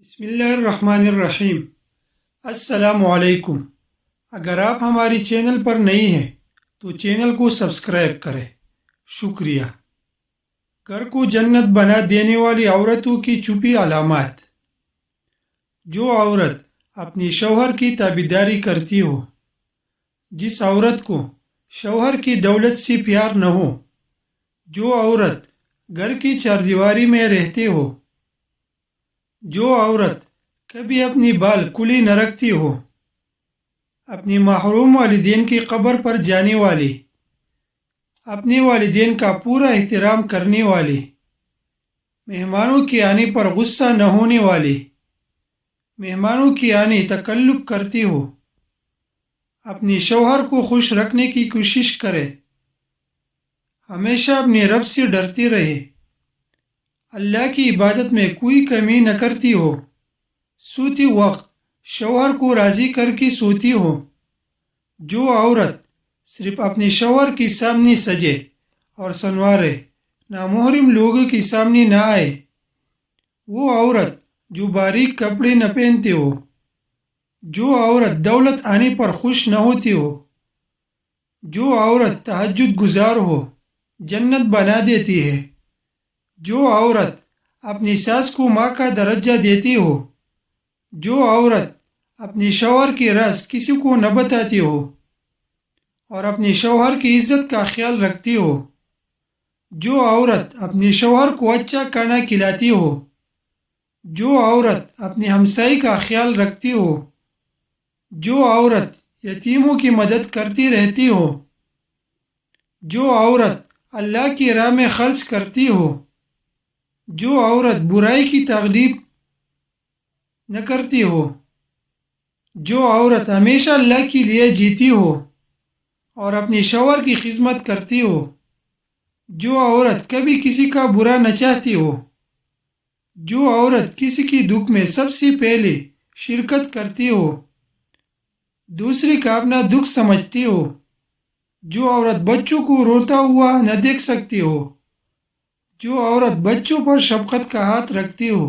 بسم اللہ الرحمن الرحیم۔ السلام علیکم۔ اگر آپ ہماری چینل پر نئی ہیں تو چینل کو سبسکرائب کریں۔ شکریہ۔ گھر کو جنت بنا دینے والی عورتوں کی چھپی علامات۔ جو عورت اپنی شوہر کی تابعداری کرتی ہو، جس عورت کو شوہر کی دولت سے پیار نہ ہو، جو عورت گھر کی چاردیواری میں رہتی ہو، جو عورت کبھی اپنی بال کھلی نہ رکھتی ہو، اپنی محروم والدین کی قبر پر جانے والی، اپنے والدین کا پورا احترام کرنے والی، مہمانوں کے آنے پر غصہ نہ ہونے والی، مہمانوں کے آنے تکلف کرتی ہو، اپنے شوہر کو خوش رکھنے کی کوشش کرے، ہمیشہ اپنے رب سے ڈرتی رہے، اللہ کی عبادت میں کوئی کمی نہ کرتی ہو، سوتی وقت شوہر کو راضی کر کے سوتی ہو۔ جو عورت صرف اپنے شوہر کے سامنے سجے اور سنوارے، نامحرم لوگوں کے سامنے نہ آئے، وہ عورت جو باریک کپڑے نہ پہنتی ہو، جو عورت دولت آنے پر خوش نہ ہوتی ہو، جو عورت تہجد گزار ہو، جنت بنا دیتی ہے، جو عورت اپنی ساس کو ماں کا درجہ دیتی ہو، جو عورت اپنے شوہر کی راز کسی کو نہ بتاتی ہو اور اپنے شوہر کی عزت کا خیال رکھتی ہو، جو عورت اپنے شوہر کو اچھا کھانا کھلاتی ہو، جو عورت اپنے ہمسائی کا خیال رکھتی ہو، جو عورت یتیموں کی مدد کرتی رہتی ہو، جو عورت اللہ کی راہ میں خرچ کرتی ہو، جو عورت برائی کی ترغیب نہ کرتی ہو، جو عورت ہمیشہ اللہ کے لیے جیتی ہو اور اپنے شوہر کی خدمت کرتی ہو، جو عورت کبھی کسی کا برا نہ چاہتی ہو، جو عورت کسی کی دکھ میں سب سے پہلے شرکت کرتی ہو، دوسری کا اپنا دکھ سمجھتی ہو، جو عورت بچوں کو روتا ہوا نہ دیکھ سکتی ہو، جو عورت بچوں پر شفقت کا ہاتھ رکھتی ہو،